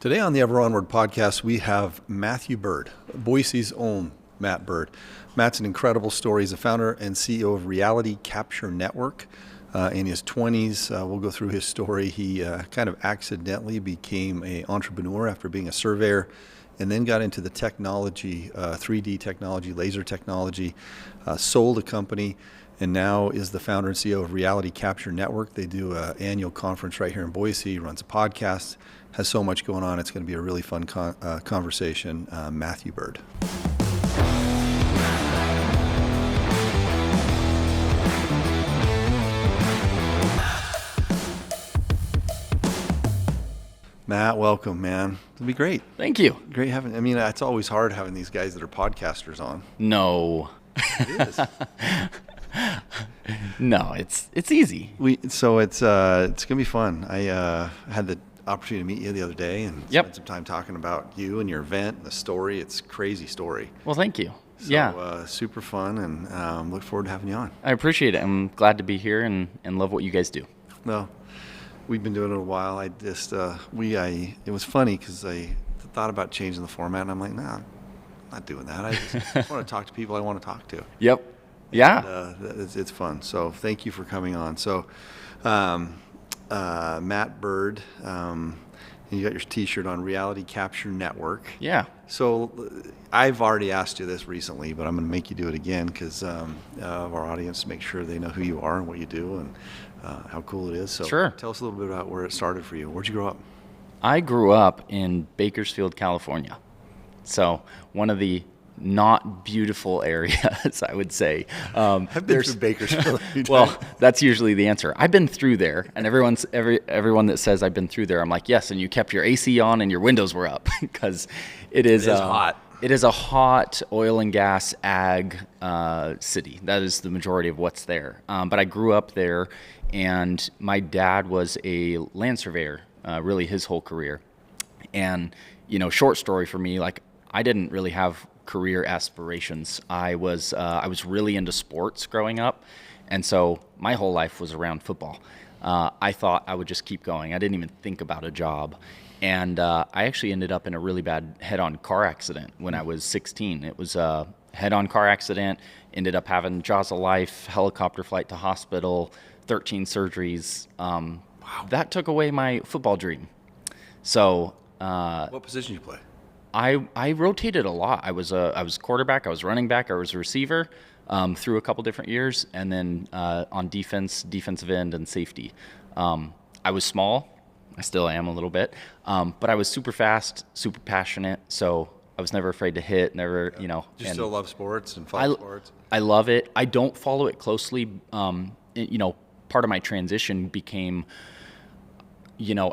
Today on the Ever Onward podcast, we have Matthew Byrd, Boise's own Matt Byrd. Matt's an incredible story. He's the founder and CEO of Reality Capture Network. In his 20s, we'll go through his story. He kind of accidentally became an entrepreneur after being a surveyor, and then got into the technology, 3D technology, laser technology, sold a company, and now is the founder and CEO of Reality Capture Network. They do an annual conference right here in Boise, runs a podcast, has so much going on. It's going to be a really fun conversation. Matthew Byrd. Matt, welcome, man. It'll be great. Thank you. Great having. I mean, it's always hard having these guys that are podcasters on. No. It is. No, it's easy. It's gonna be fun. I had the opportunity to meet you the other day and spend some time talking about you and your event and the story. It's a crazy story. Well, thank you. So, super fun, and look forward to having you on. I appreciate it. I'm glad to be here and love what you guys do. Well, we've been doing it a while. I just it was funny because I thought about changing the format, and I'm like, nah, I'm not doing that. I just want to talk to people I want to talk to. Yep. Yeah. And, it's fun. So thank you for coming on. So Matt Byrd, you got your T-shirt on, Reality Capture Network. Yeah. So I've already asked you this recently, but I'm going to make you do it again because of our audience, to make sure they know who you are and what you do and how cool it is. So Sure. Tell us a little bit about where it started for you. Where'd you grow up? I grew up in Bakersfield, California. So one of the not beautiful areas, I would say. I've been through Bakersfield. Well, that's usually the answer. I've been through there, and everyone that says I've been through there, I'm like, yes, and you kept your AC on and your windows were up because it is hot. It is a hot oil and gas ag city. That is the majority of what's there. But I grew up there, and my dad was a land surveyor, really his whole career. And, short story for me, like I didn't really have career aspirations. I was really into sports growing up, and so my whole life was around football. I thought I would just keep going. I didn't even think about a job, and I actually ended up in a really bad head-on car accident when I was 16. It was a head-on car accident. Ended up having jaws of life, helicopter flight to hospital, 13 surgeries. Wow. That took away my football dream. So what position did you play? I rotated a lot. I was quarterback, I was running back, I was a receiver through a couple different years, and then on defensive end, and safety. I was small. I still am a little bit, but I was super fast, super passionate. So I was never afraid to hit. Never, Do you still love sports and follow sports? I love it. I don't follow it closely. Part of my transition became,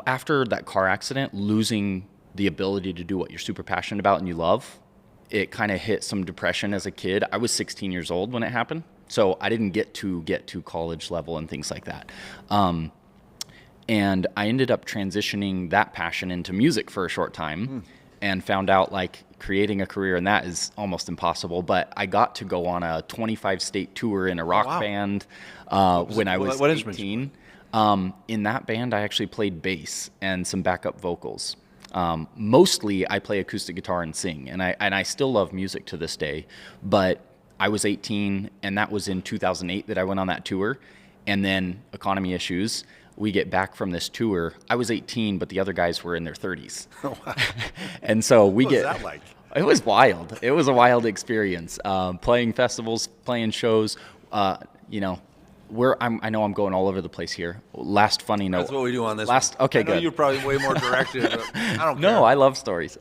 after that car accident, losing the ability to do what you're super passionate about and you love, it kind of hit some depression as a kid. I was 16 years old when it happened, so I didn't get to college level and things like that. And I ended up transitioning that passion into music for a short time and found out like creating a career in that is almost impossible. But I got to go on a 25-state tour in a rock band when I was 18. In that band, I actually played bass and some backup vocals. Mostly I play acoustic guitar and sing, and I still love music to this day, but I was 18, and that was in 2008 that I went on that tour, and then economy issues. We get back from this tour. I was 18, but the other guys were in their 30s. Oh, wow. And so what was that like? It was wild. It was a wild experience. Playing festivals, playing shows, I know I'm going all over the place here. Last funny note. That's what we do on this. Okay, I know good. You're probably way more directed, but I don't care. No, I love stories.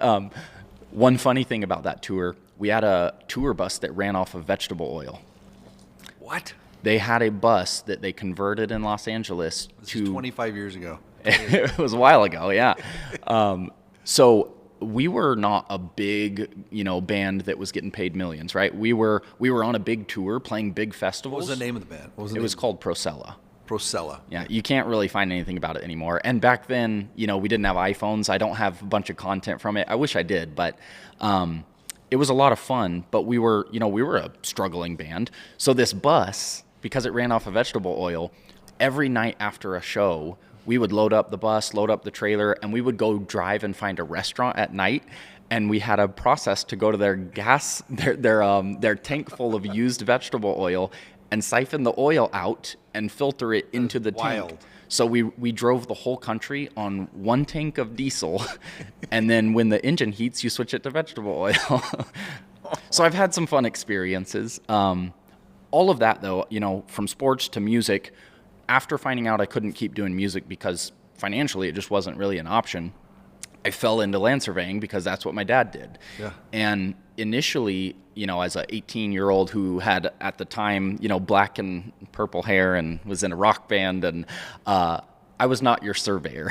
One funny thing about that tour, we had a tour bus that ran off of vegetable oil. What? They had a bus that they converted in Los Angeles This is 25 years ago. It was a while ago, yeah. So we were not a big, band that was getting paid millions, right? We were on a big tour playing big festivals. What was the name of the band? It was called Procella. Procella. Yeah, you can't really find anything about it anymore. And back then, we didn't have iPhones. I don't have a bunch of content from it. I wish I did, but it was a lot of fun. But we were a struggling band. So this bus, because it ran off of vegetable oil, every night after a show, we would load up the bus, load up the trailer, and we would go drive and find a restaurant at night. And we had a process to go to their their tank full of used vegetable oil and siphon the oil out and filter it into the tank. So we drove the whole country on one tank of diesel, and then when the engine heats, you switch it to vegetable oil. So I've had some fun experiences. All of that, though, from sports to music, after finding out I couldn't keep doing music because financially it just wasn't really an option, I fell into land surveying because that's what my dad did. Yeah. And initially, as an 18-year-old who had at the time, black and purple hair and was in a rock band, and I was not your surveyor.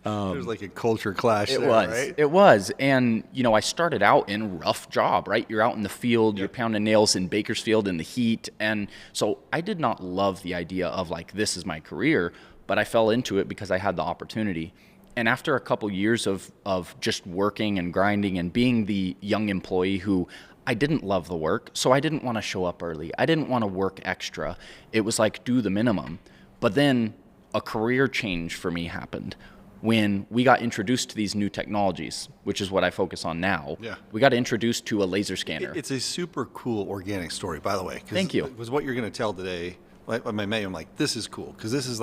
There's like a culture clash there, right? It was. And, I started out in a rough job, right? You're out in the field, You're pounding nails in Bakersfield in the heat. And so I did not love the idea of this is my career, but I fell into it because I had the opportunity. And after a couple years of just working and grinding and being the young employee who I didn't love the work, so I didn't want to show up early. I didn't want to work extra. It was do the minimum. But then a career change for me happened when we got introduced to these new technologies, which is what I focus on now. Yeah. We got introduced to a laser scanner. It's a super cool organic story, by the way. Thank you. It was what you're going to tell today. When I met you, I'm like, this is cool because this is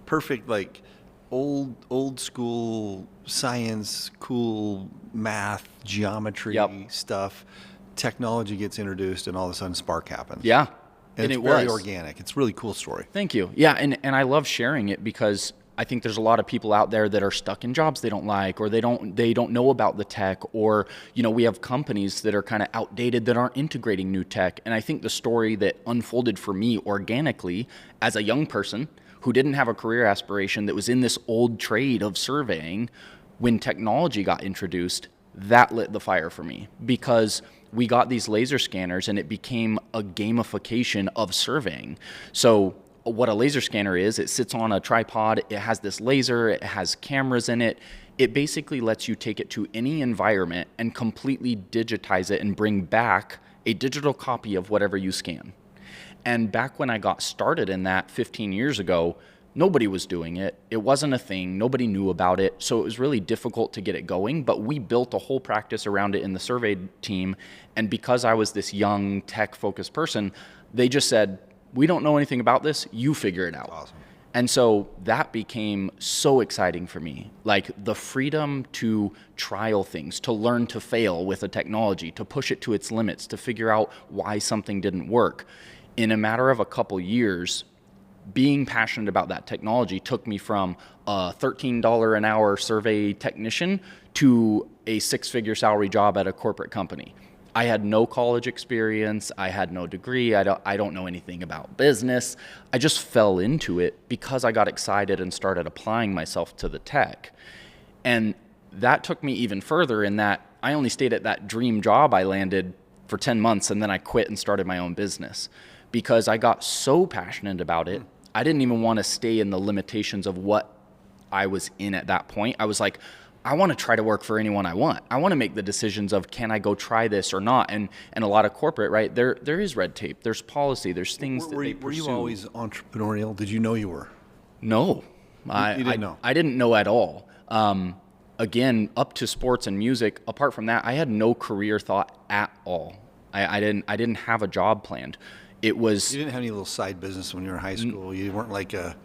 perfect, old school science, cool math, geometry stuff. Technology gets introduced, and all of a sudden, spark happens. Yeah, and it's very organic. It's a really cool story. Thank you. Yeah, and I love sharing it because I think there's a lot of people out there that are stuck in jobs they don't like, or they don't know about the tech, or we have companies that are kind of outdated that aren't integrating new tech. And I think the story that unfolded for me organically as a young person who didn't have a career aspiration, that was in this old trade of surveying, when technology got introduced, that lit the fire for me because we got these laser scanners and it became a gamification of surveying. So what a laser scanner is, it sits on a tripod, it has this laser, it has cameras in it. It basically lets you take it to any environment and completely digitize it and bring back a digital copy of whatever you scan. And back when I got started in that 15 years ago, nobody was doing it. It wasn't a thing. Nobody knew about it. So it was really difficult to get it going. But we built a whole practice around it in the survey team. And because I was this young tech-focused person, they just said, we don't know anything about this. You figure it out. Awesome. And so that became so exciting for me. The freedom to trial things, to learn to fail with a technology, to push it to its limits, to figure out why something didn't work. In a matter of a couple years, being passionate about that technology took me from a $13 an hour survey technician to a six-figure salary job at a corporate company. I had no college experience. I had no degree. I don't know anything about business. I just fell into it because I got excited and started applying myself to the tech. And that took me even further in that I only stayed at that dream job I landed for 10 months, and then I quit and started my own business because I got so passionate about it. I didn't even want to stay in the limitations of what I was in at that point. I was like, I want to try to work for anyone I want. I want to make the decisions of, can I go try this or not? And a lot of corporate, right, there is red tape, there's policy, there's things that they pursue. Were you always entrepreneurial? Did you know you were? No. You didn't know? I didn't know at all. Again, up to sports and music, apart from that, I had no career thought at all. I didn't have a job planned. It was. You didn't have any little side business when you were in high school. You weren't like a.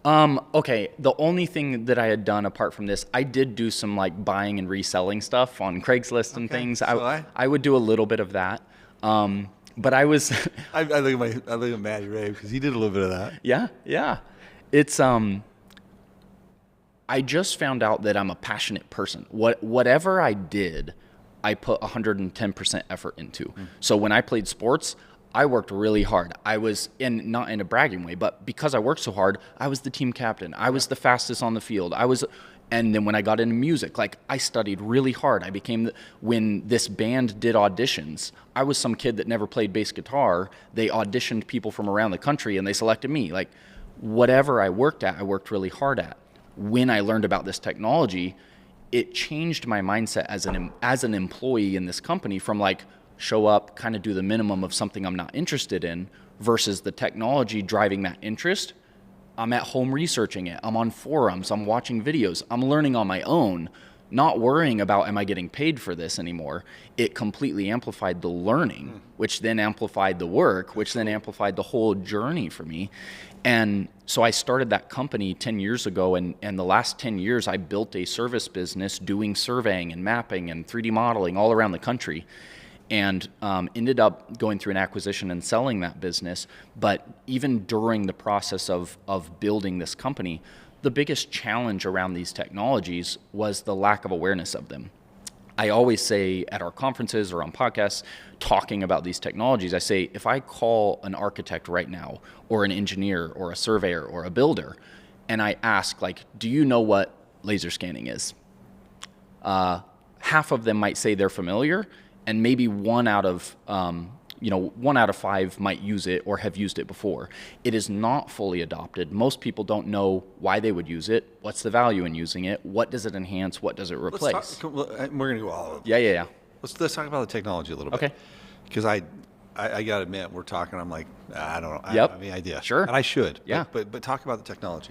Okay. The only thing that I had done apart from this, I did do some buying and reselling stuff on Craigslist and things. So I would do a little bit of that. But I was. I look at Matty Ray because he did a little bit of that. Yeah. It's I just found out that I'm a passionate person. Whatever I did, I put 110% effort into. So when I played sports, I worked really hard. I was not in a bragging way, but because I worked so hard, I was the team captain. I was the fastest on the field. And then when I got into music, I studied really hard. I became, when this band did auditions, I was some kid that never played bass guitar. They auditioned people from around the country and they selected me. Whatever I worked at, I worked really hard at. When I learned about this technology, it changed my mindset as an employee in this company from show up, kind of do the minimum of something I'm not interested in, versus the technology driving that interest I'm at home researching it. I'm on forums. I'm watching videos. I'm learning on my own, not worrying about, am I getting paid for this anymore? It completely amplified the learning, which then amplified the work, which then amplified the whole journey for me. And so I started that company 10 years ago, and the last 10 years I built a service business doing surveying and mapping and 3D modeling all around the country, and ended up going through an acquisition and selling that business. But even during the process of building this company, the biggest challenge around these technologies was the lack of awareness of them. I always say at our conferences or on podcasts talking about these technologies, I say, if I call an architect right now, or an engineer or a surveyor or a builder, and I ask, like, do you know what laser scanning is? Half of them might say they're familiar, and maybe one out of 5 might use it or have used it before. It is not fully adopted. Most people don't know why they would use it. What's the value in using it? What does it enhance? What does it replace? We're going to go all of it. Yeah. Let's talk about the technology a little bit. Okay. Because I got to admit, we're talking, I'm like, I don't know. I Yep. don't have any idea. Sure. And I should. Yeah. But talk about the technology.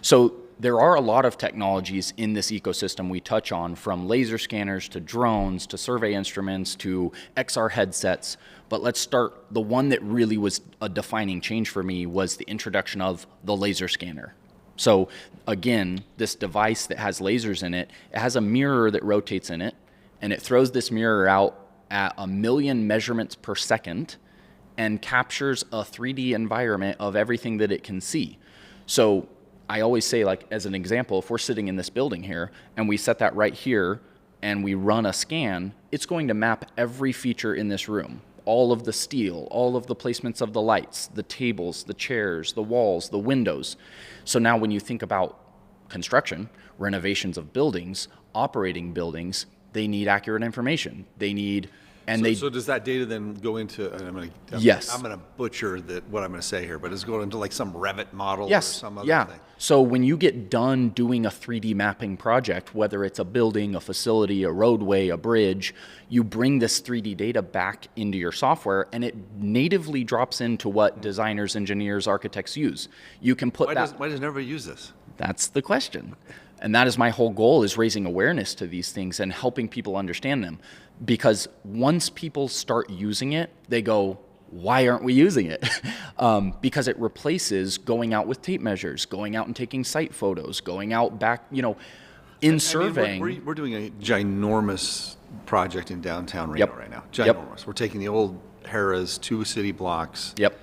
So there are a lot of technologies in this ecosystem we touch on, from laser scanners to drones to survey instruments to XR headsets. But let's start, the one that really was a defining change for me was the introduction of the laser scanner. So again, this device that has lasers in it, it has a mirror that rotates in it, and it throws this mirror out at 1 million measurements per second and captures a 3D environment of everything that it can see. So I always say, like, as an example, if we're sitting in this building here and we set that right here and we run a scan, it's going to map every feature in this room. All of the steel, all of the placements of the lights, the tables, the chairs, the walls, the windows. So now when you think about construction, renovations of buildings, operating buildings, they need accurate information. They need, So does that data then go into, and Yes. I'm going to butcher what I'm going to say here, but is it going into like some Revit model Yes. or some other Yeah. thing? So when you get done doing a 3D mapping project, whether it's a building, a facility, a roadway, a bridge, you bring this 3D data back into your software, and it natively drops into what designers, engineers, architects use. You can put Why that. does everybody use this? That's the question. And that is my whole goal, is raising awareness to these things and helping people understand them. Because once people start using it, they go, why aren't we using it? Because it replaces going out with tape measures, going out and taking site photos, going out back, in surveying. We're doing a ginormous project in downtown Reno Yep. right now. Yep. Ginormous. We're taking the old Harrah's 2 city blocks. Yep.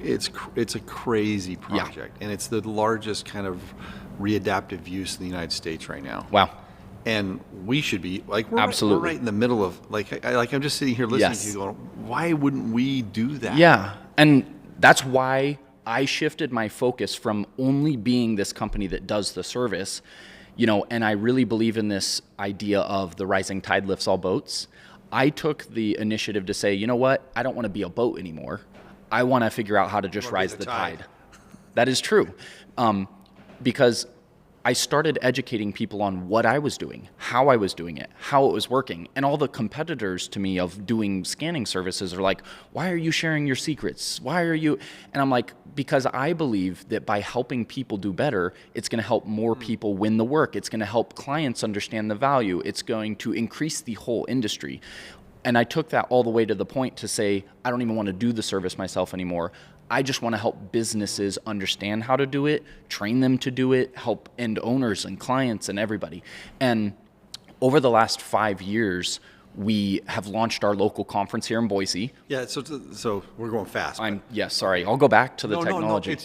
It's a crazy project, and it's the largest kind of readaptive use in the United States right now. Wow. And we should be like, we're Absolutely. right in the middle of, I'm just sitting here listening Yes. to you going, why wouldn't we do that? Yeah. And that's why I shifted my focus from only being this company that does the service, and I really believe in this idea of the rising tide lifts all boats. I took the initiative to say, you know what? I don't want to be a boat anymore. I want to figure out how to just rise the tide. That is true. Because I started educating people on what I was doing, how I was doing it, how it was working. And all the competitors to me of doing scanning services are like, why are you sharing your secrets? Why are you? And I'm like, because I believe that by helping people do better, it's going to help more people win the work. It's going to help clients understand the value. It's going to increase the whole industry. And I took that all the way to the point to say, I don't even want to do the service myself anymore. I just want to help businesses understand how to do it, train them to do it, help end owners and clients and everybody. And over the last 5 years, we have launched our local conference here in Boise. Yeah, so we're going fast. Sorry. I'll go back to the technology.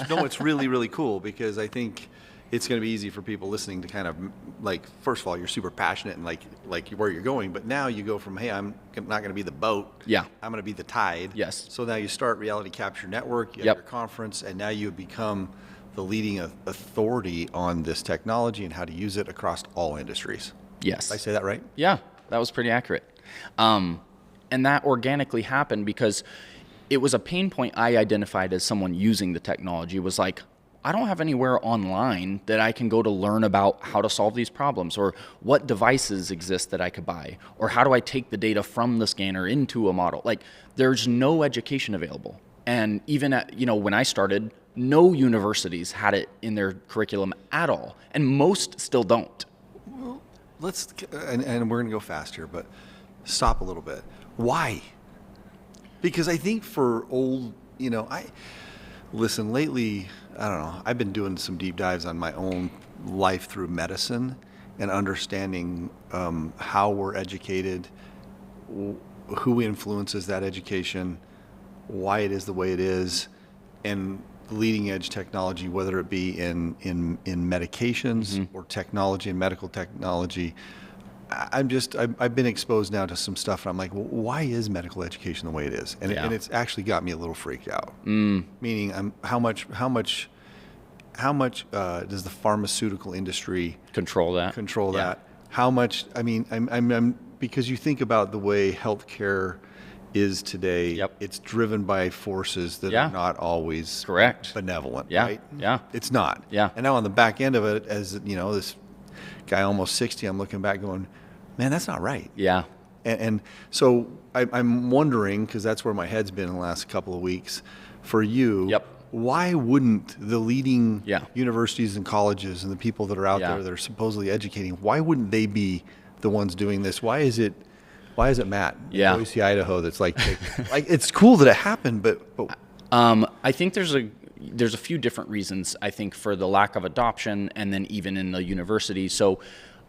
No, it's really, really cool, because I think it's going to be easy for people listening to kind of, like, first of all, you're super passionate and like where you're going, but now you go from, hey, I'm not going to be the boat. Yeah. I'm going to be the tide. Yes. So now you start Reality Capture Network, you have Yep. your conference, and now you become the leading authority on this technology and how to use it across all industries. Yes. Did I say that right? Yeah, that was pretty accurate. And that organically happened because it was a pain point I identified as someone using the technology. Was like, I don't have anywhere online that I can go to learn about how to solve these problems, or what devices exist that I could buy, or how do I take the data from the scanner into a model. Like, there's no education available. And even when I started, No universities had it in their curriculum at all, and most still don't. And we're going to go fast here, but stop a little bit. Why? Because I think for old, listen, lately, I don't know, I've been doing some deep dives on my own life through medicine and understanding how we're educated, who influences that education, why it is the way it is, and leading edge technology, whether it be in medications or technology and medical technology. I've been exposed now to some stuff, and I'm like, well, why is medical education the way it is? And it's actually got me a little freaked out. Meaning, how much does the pharmaceutical industry Control that? that? How much? I mean, I'm because you think about the way healthcare is today. Yep. It's driven by forces that are not always correct, benevolent. Yeah. Right? Yeah. It's not. Yeah. And now on the back end of it, as this guy almost 60, I'm looking back going, man, that's not right. Yeah. And so I'm wondering, because that's where my head's been in the last couple of weeks, for you, why wouldn't the leading universities and colleges and the people that are out there that are supposedly educating, why wouldn't they be the ones doing this? Why is it Matt in Boise, Idaho, that's like it's cool that it happened, but I think there's a few different reasons, I think, for the lack of adoption, and then even in the university. So,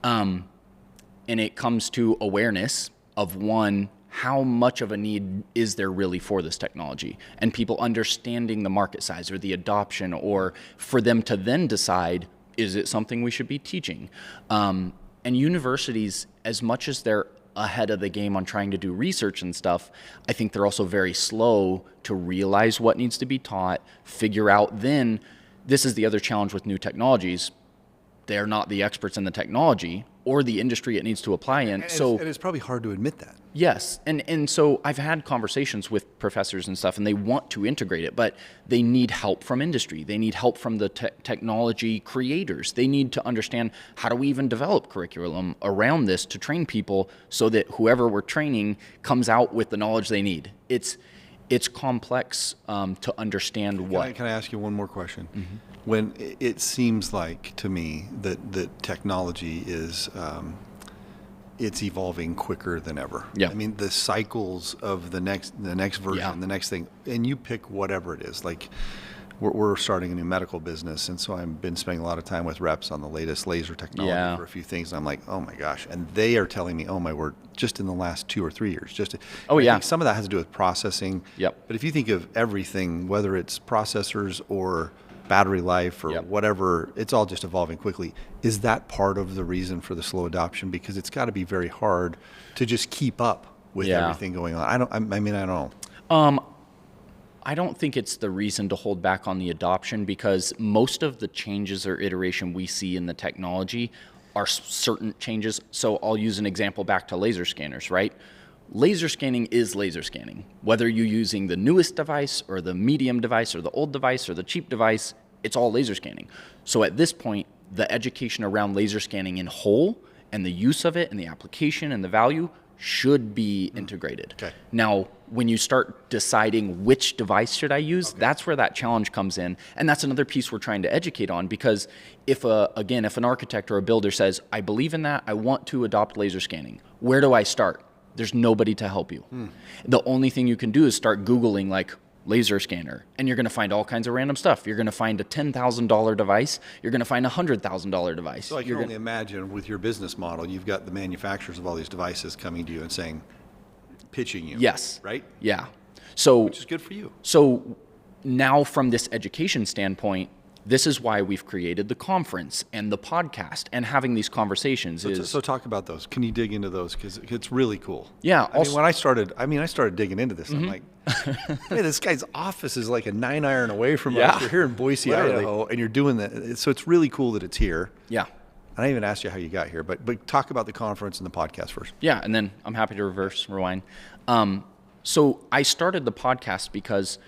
and it comes to awareness of, one, how much of a need is there really for this technology, and people understanding the market size or the adoption, or for them to then decide, is it something we should be teaching? And universities, as much as they're ahead of the game on trying to do research and stuff, I think they're also very slow to realize what needs to be taught, figure out. Then this is the other challenge with new technologies. They're not the experts in the technology or the industry it needs to apply in. And it's probably hard to admit that. Yes. And so I've had conversations with professors and stuff, and they want to integrate it, but they need help from industry. They need help from the technology creators. They need to understand, how do we even develop curriculum around this to train people so that whoever we're training comes out with the knowledge they need. It's complex to understand what. Can I ask you one more question? Mm-hmm. When it seems like to me that technology is it's evolving quicker than ever. Yeah. I mean, the cycles of the next version, the next thing, and you pick whatever it is. Like we're starting a new medical business, and so I've been spending a lot of time with reps on the latest laser technology for a few things. And I'm like, oh my gosh, and they are telling me, oh my word, just in the last 2 or 3 years, I think some of that has to do with processing. Yep. But if you think of everything, whether it's processors or battery life or whatever, it's all just evolving quickly. Is that part of the reason for the slow adoption? Because it's got to be very hard to just keep up with everything going on. I don't know. I don't think it's the reason to hold back on the adoption, because most of the changes or iteration we see in the technology are certain changes. So I'll use an example back to laser scanners, right? Laser scanning is laser scanning. Whether you're using the newest device or the medium device or the old device or the cheap device, it's all laser scanning. So at this point, the education around laser scanning in whole and the use of it and the application and the value should be integrated. Okay. Now, when you start deciding which device should I use, that's where that challenge comes in. And that's another piece we're trying to educate on, because if an architect or a builder says, I believe in that, I want to adopt laser scanning, where do I start? There's nobody to help you. The only thing you can do is start Googling like laser scanner, and you're going to find all kinds of random stuff. You're going to find a $10,000 device. You're going to find a $100,000 device. So I can only imagine with your business model, you've got the manufacturers of all these devices coming to you and saying, pitching you. Yes. Right? Yeah. So, which is good for you. So now from this education standpoint, this is why we've created the conference and the podcast and having these conversations. So talk about those. Can you dig into those? Because it's really cool. Yeah. When I started digging into this. I'm like, hey, this guy's office is like a 9-iron away from us. You're here in Boise, Idaho, and you're doing that. So it's really cool that it's here. Yeah. I didn't even ask you how you got here, but talk about the conference and the podcast first. Yeah, and then I'm happy to rewind. So I started the podcast because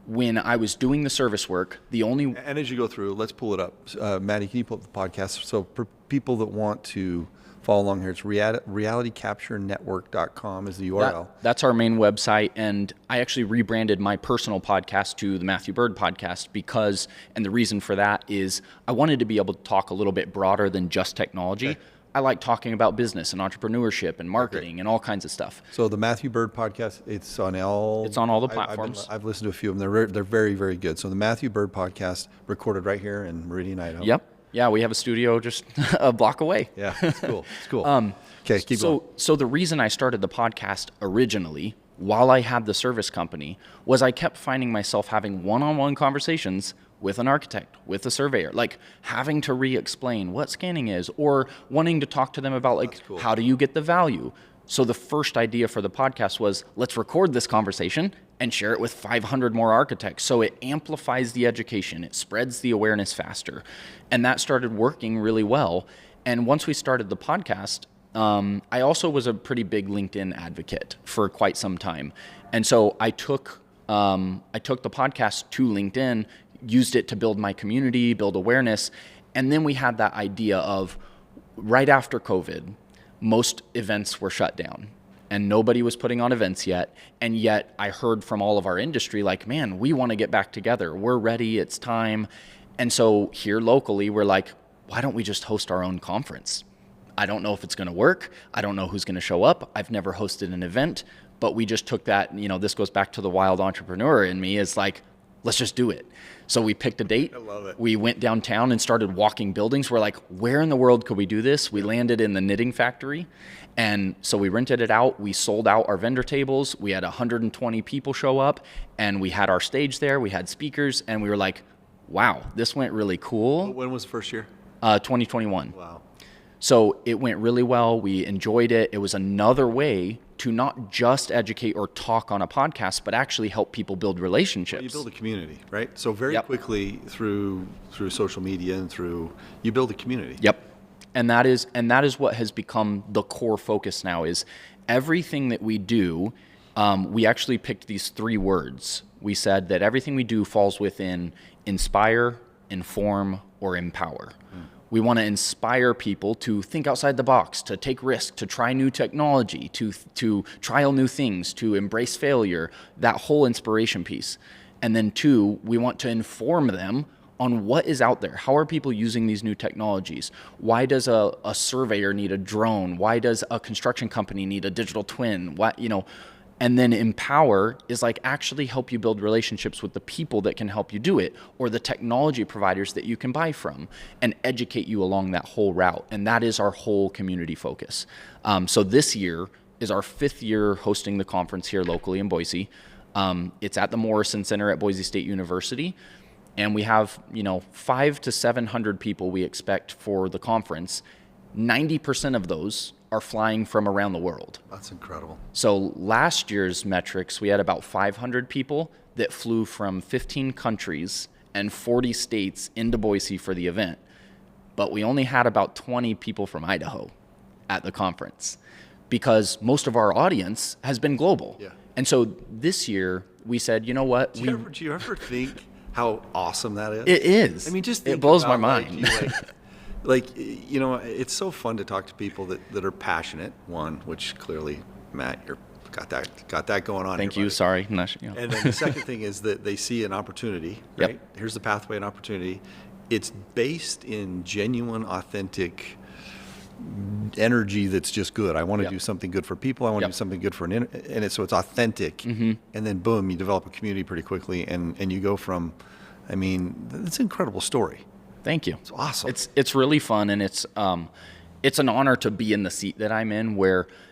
when I was doing the service work, And as you go through, let's pull it up. Maddie, can you pull up the podcast? So for people that want to follow along here. It's realitycapturenetwork.com is the URL. That's our main website, and I actually rebranded my personal podcast to the Matthew Byrd podcast because, and the reason for that is I wanted to be able to talk a little bit broader than just technology. Okay. I like talking about business and entrepreneurship and marketing and all kinds of stuff. So the Matthew Byrd podcast, it's on all the platforms. I've listened to a few of them. They're very, very good. So the Matthew Byrd podcast, recorded right here in Meridian, Idaho. Yep. Yeah, we have a studio just a block away. Yeah, it's cool. It's cool. Okay, keep going. So the reason I started the podcast originally, while I had the service company, was I kept finding myself having one-on-one conversations with an architect, with a surveyor, like having to re-explain what scanning is, or wanting to talk to them about like, cool. How do you get the value? So the first idea for the podcast was, let's record this conversation and share it with 500 more architects. So it amplifies the education, it spreads the awareness faster. And that started working really well. And once we started the podcast, I also was a pretty big LinkedIn advocate for quite some time. And so I took the podcast to LinkedIn, used it to build my community, build awareness. And then we had that idea of right after COVID, most events were shut down and nobody was putting on events yet. And yet I heard from all of our industry, like, man, we want to get back together. We're ready. It's time. And so here locally, we're like, why don't we just host our own conference? I don't know if it's going to work. I don't know who's going to show up. I've never hosted an event, but we just took that, this goes back to the wild entrepreneur in me, is like, let's just do it. So we picked a date. I love it. We went downtown and started walking buildings. We're like, where in the world could we do this? We landed in the knitting factory. And so we rented it out. We sold out our vendor tables. We had 120 people show up, and we had our stage there. We had speakers, and we were like, wow, this went really cool. When was the first year? 2021. Wow. So it went really well. We enjoyed it. It was another way to not just educate or talk on a podcast, but actually help people build relationships. You build a community, right? So very quickly through social media and you build a community. Yep. And that is what has become the core focus now, is everything that we do. We actually picked these 3 words. We said that everything we do falls within inspire, inform, or empower. We want to inspire people to think outside the box, to take risks, to try new technology, to trial new things, to embrace failure, that whole inspiration piece. And then 2, we want to inform them on what is out there. How are people using these new technologies? Why does a surveyor need a drone? Why does a construction company need a digital twin? And then empower is like actually help you build relationships with the people that can help you do it, or the technology providers that you can buy from, and educate you along that whole route. And that is our whole community focus. So this year is our 5th year hosting the conference here locally in Boise. It's at the Morrison Center at Boise State University. And we have, 500 to 700 people we expect for the conference. 90% of those are flying from around the world. That's incredible. So last year's metrics, we had about 500 people that flew from 15 countries and 40 states into Boise for the event. But we only had about 20 people from Idaho at the conference because most of our audience has been global. Yeah. And so this year we said, you know what? Do you ever think how awesome that is? It is. I mean, just it blows my mind. It's so fun to talk to people that are passionate. One, which clearly, Matt, you're got that going on. Thank here, you. buddy. Sorry. And then the second thing is that they see an opportunity. Right? Yep. Here's the pathway and opportunity. It's based in genuine, authentic energy that's just good. I want to do something good for people. I want to do something good for so it's authentic. Mm-hmm. And then boom, you develop a community pretty quickly, and you go from. I mean, it's an incredible story. Thank you. It's awesome. It's really fun, and it's an honor to be in the seat that I'm in.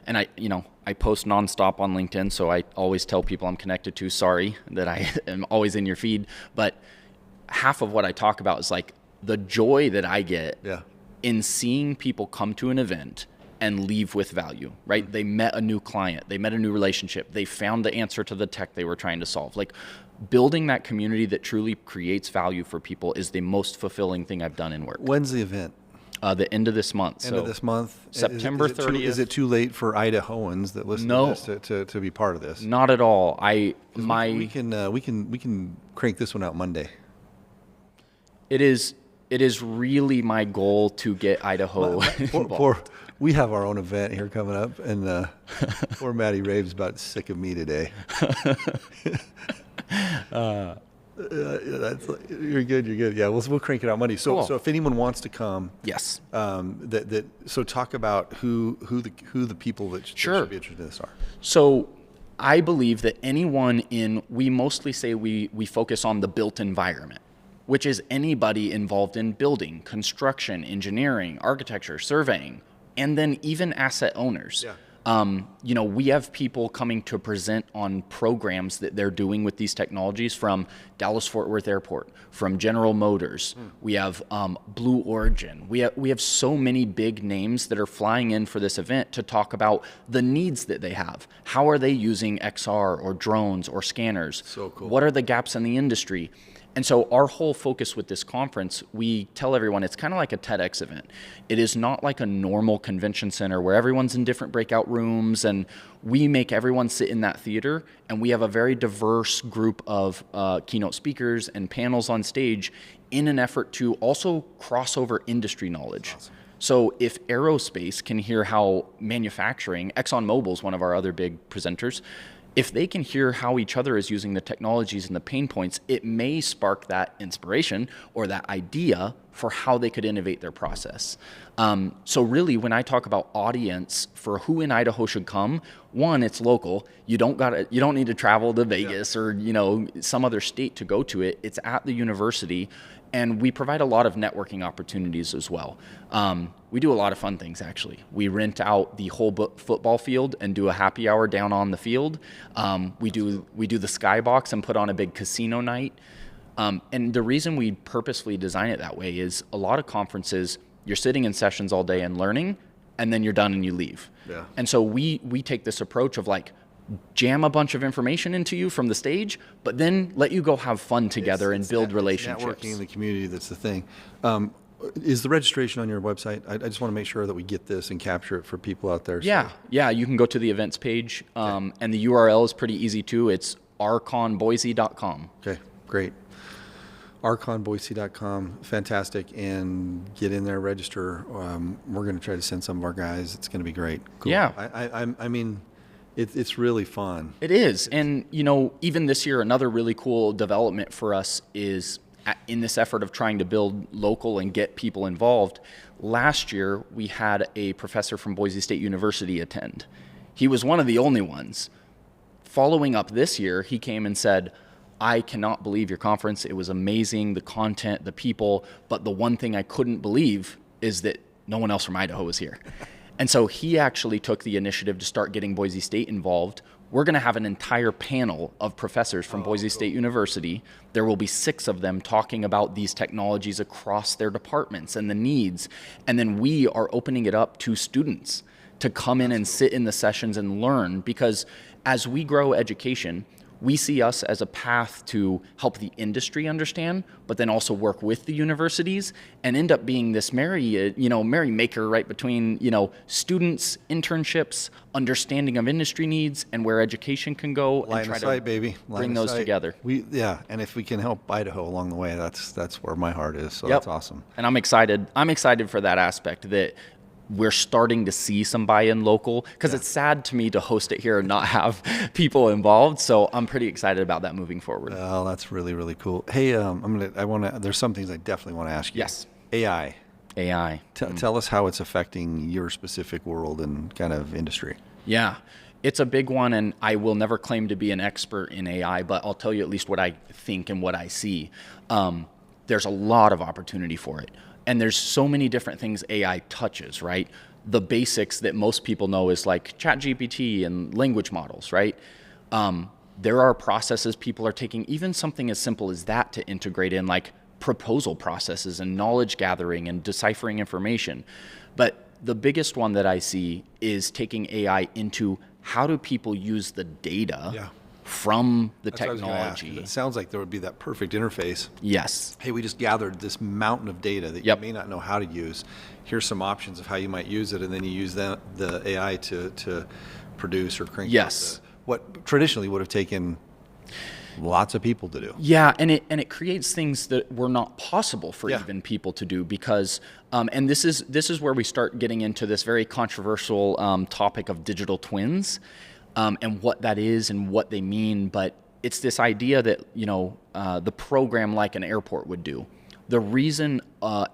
And I post nonstop on LinkedIn, so I always tell people I'm connected to. Sorry that I am always in your feed, but half of what I talk about is like the joy that I get in seeing people come to an event and leave with value. Right? Mm-hmm. They met a new client, they met a new relationship, they found the answer to the tech they were trying to solve. Like, building that community that truly creates value for people is the most fulfilling thing I've done in work. When's the event? The end of this month. End of this month? September 30th. Is it too late for Idahoans that listen to this to be part of this? Not at all. We can crank this one out Monday. It is really my goal to get Idaho involved. We have our own event here coming up, and poor Maddie Rave's about sick of me today. You're good. Yeah, we'll crank it out Monday. So, Cool. so if anyone wants to come, Yes. so talk about who the people that Sure. should be interested in this are. So I believe that we mostly say we focus on the built environment, which is anybody involved in building, construction, engineering, architecture, surveying, and then even asset owners. Yeah. We have people coming to present on programs that they're doing with these technologies from Dallas-Fort Worth Airport, from General Motors. We have Blue Origin. We have so many big names that are flying in for this event to talk about the needs that they have. How are they using XR or drones or scanners? So cool. What are the gaps in the industry? And so our whole focus with this conference, we tell everyone it's kind of like a TEDx event. It is not like a normal convention center where everyone's in different breakout rooms, and we make everyone sit in that theater, and we have a very diverse group of keynote speakers and panels on stage in an effort to also cross over industry knowledge. Awesome. So if aerospace can hear how manufacturing, ExxonMobil is one of our other big presenters, if they can hear how each other is using the technologies and the pain points, it may spark that inspiration or that idea for how they could innovate their process. So really, when I talk about audience for who in Idaho should come, one, it's local. You don't need to travel to Vegas or some other state to go to it. It's at the university. And we provide a lot of networking opportunities as well. We do a lot of fun things, actually. We rent out the whole football field and do a happy hour down on the field. We do the skybox and put on a big casino night. And the reason we purposefully design it that way is a lot of conferences, you're sitting in sessions all day and learning, and then you're done and you leave. Yeah. And so we take this approach of like, jam a bunch of information into you from the stage, but then let you go have fun together and build relationships. Networking in the community, that's the thing. Is the registration on your website? I just want to make sure that we get this and capture it for people out there. Yeah, you can go to the events page, and the URL is pretty easy too. It's archonboise.com. Okay, great. archonboise.com, fantastic, and get in there, register. We're going to try to send some of our guys. It's going to be great. Cool. Yeah. I mean, it's really fun. It is. And, even this year, another really cool development for us is in this effort of trying to build local and get people involved. Last year, we had a professor from Boise State University attend. He was one of the only ones. Following up this year, he came and said, I cannot believe your conference. It was amazing, the content, the people, but the one thing I couldn't believe is that no one else from Idaho was here. And so he actually took the initiative to start getting Boise State involved. We're going to have an entire panel of professors from Boise State University. There will be 6 of them talking about these technologies across their departments and the needs. And then we are opening it up to students to come in and sit in the sessions and learn, because as we grow education, we see us as a path to help the industry understand, but then also work with the universities and end up being this merrymaker right between, students, internships, understanding of industry needs and where education can go, Line and try of sight, to baby. bring those together. And if we can help Idaho along the way, that's where my heart is. So Yep. That's awesome. And I'm excited for that aspect, that we're starting to see some buy-in local, because it's sad to me to host it here and not have people involved. So I'm pretty excited about that moving forward. Oh, that's really, really cool. Hey, there's some things I definitely want to ask you. Yes. AI. Tell us how it's affecting your specific world and kind of industry. Yeah, it's a big one, and I will never claim to be an expert in AI, but I'll tell you at least what I think and what I see. There's a lot of opportunity for it. And there's so many different things AI touches, right? The basics that most people know is like ChatGPT and language models, right? There are processes people are taking, even something as simple as that, to integrate in, like proposal processes and knowledge gathering and deciphering information. But the biggest one that I see is taking AI into how do people use the data from the That's what I was gonna ask. technology. It sounds like there would be that perfect interface. Yes. Hey, we just gathered this mountain of data that you may not know how to use. Here's some options of how you might use it, and then you use the AI to produce or crank out what traditionally would have taken lots of people to do. Yeah, and it creates things that were not possible for Yeah. even people to do because, and this is where we start getting into this very controversial topic of digital twins, and what that is and what they mean. But it's this idea that the program like an airport would do. The reason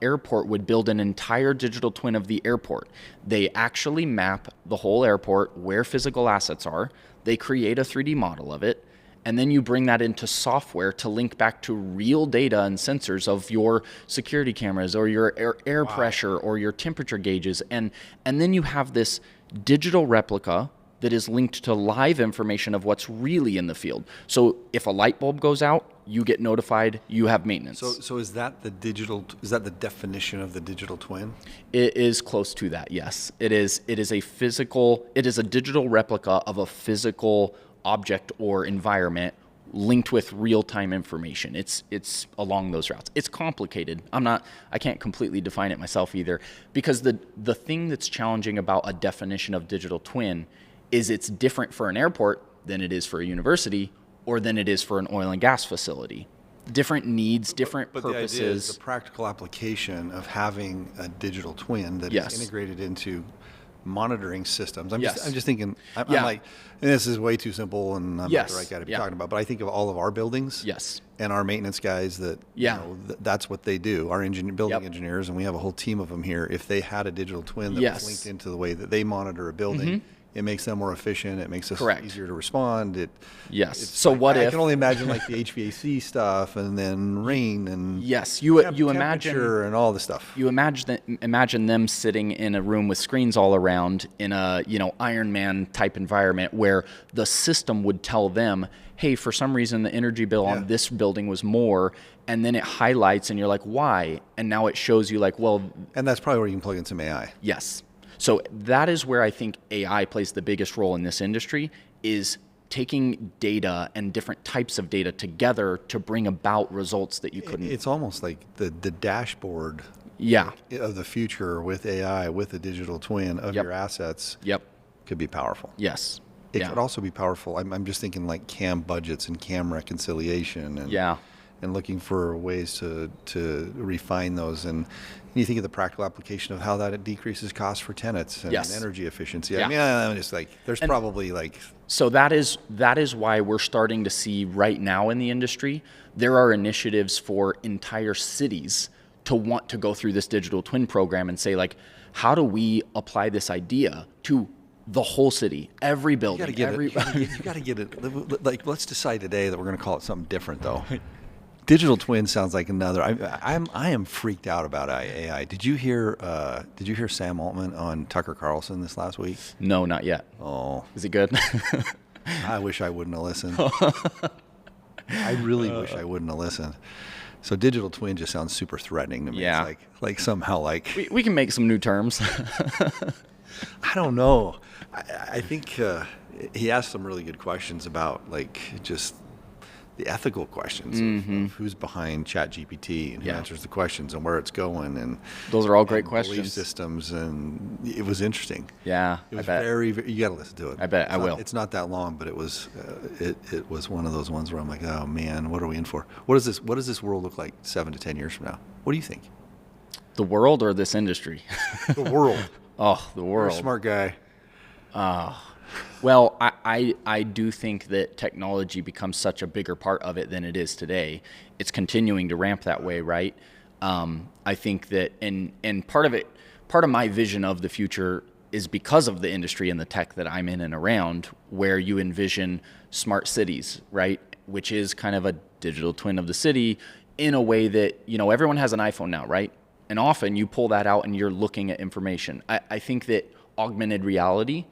airport would build an entire digital twin of the airport, they actually map the whole airport where physical assets are. They create a 3D model of it. And then you bring that into software to link back to real data and sensors of your security cameras or your air pressure or your temperature gauges. And then you have this digital replica that is linked to live information of what's really in the field. So if a light bulb goes out, you get notified, you have maintenance. So is that the definition of the digital twin? It is close to that, yes. It is a digital replica of a physical object or environment linked with real-time information. It's along those routes. It's complicated. I can't completely define it myself either, because the thing that's challenging about a definition of digital twin is it's different for an airport than it is for a university or than it is for an oil and gas facility. Different needs, different but purposes. The idea is the practical application of having a digital twin that Yes. is integrated into monitoring systems. I'm Yes. just thinking, I'm Yeah. like, and this is way too simple, and I'm Yes. not the right guy to be Yeah. talking about, but I think of all of our buildings. Yes. And our maintenance guys that, Yeah. that's what they do. Our building Yep. engineers, and we have a whole team of them here. If they had a digital twin that Yes. was linked into the way that they monitor a building, it makes them more efficient. It makes us Correct. easier to respond. Yes. It's So like- what I if? can only imagine like the HVAC stuff, and then rain and Yes, you imagine temperature and all the stuff. you imagine them sitting in a room with screens all around in a Iron Man type environment where the system would tell them, hey, for some reason the energy bill on this building was more, and then it highlights and you're like, why? And now it shows you like, well, And that's probably where you can plug in some AI. yes. So that is where I think AI plays the biggest role in this industry, is taking data and different types of data together to bring about results that you couldn't. It's almost like the dashboard Yeah. of the future with AI, with a digital twin of Yep. your assets Yep. could be powerful. Yes. It Yeah. could also be powerful. I'm just thinking like cam budgets and cam reconciliation and Yeah. and looking for ways to refine those. And you think of the practical application of how that decreases costs for tenants and Yes. energy efficiency. Yeah. I mean, I'm just like, there's probably like, So that is why we're starting to see right now in the industry, there are initiatives for entire cities to want to go through this digital twin program and say like, how do we apply this idea to the whole city, every building, you gotta get it. Like, let's decide today that we're going to call it something different, though. Digital twin sounds like another. I am freaked out about AI. Did you hear Sam Altman on Tucker Carlson this last week? No, not yet. Oh, Is it good? I wish I wouldn't have listened. I really wish I wouldn't have listened. So digital twin just sounds super threatening to me. Yeah. It's like somehow like we can make some new terms. I don't know. I think he asked some really good questions about like just the ethical questions of who's behind ChatGPT and who Yeah. answers the questions and where it's going, and Those are all great and belief questions. systems, and it was interesting. Yeah, It was I bet. very, you got to listen to it. I bet I It's not- will. It's not that long, but it was it was one of those ones where I'm like, oh man, what are we in for? What does this world look like 7 to 10 years from now? What do you think? The world or this industry? The world. Oh, the You're a world. smart guy. Well, I do think that technology becomes such a bigger part of it than it is today. It's continuing to ramp that way, right? I think that, and part of my vision of the future is because of the industry and the tech that I'm in and around, where you envision smart cities, right? Which is kind of a digital twin of the city in a way that, everyone has an iPhone now, right? And often you pull that out and you're looking at information. I think that augmented reality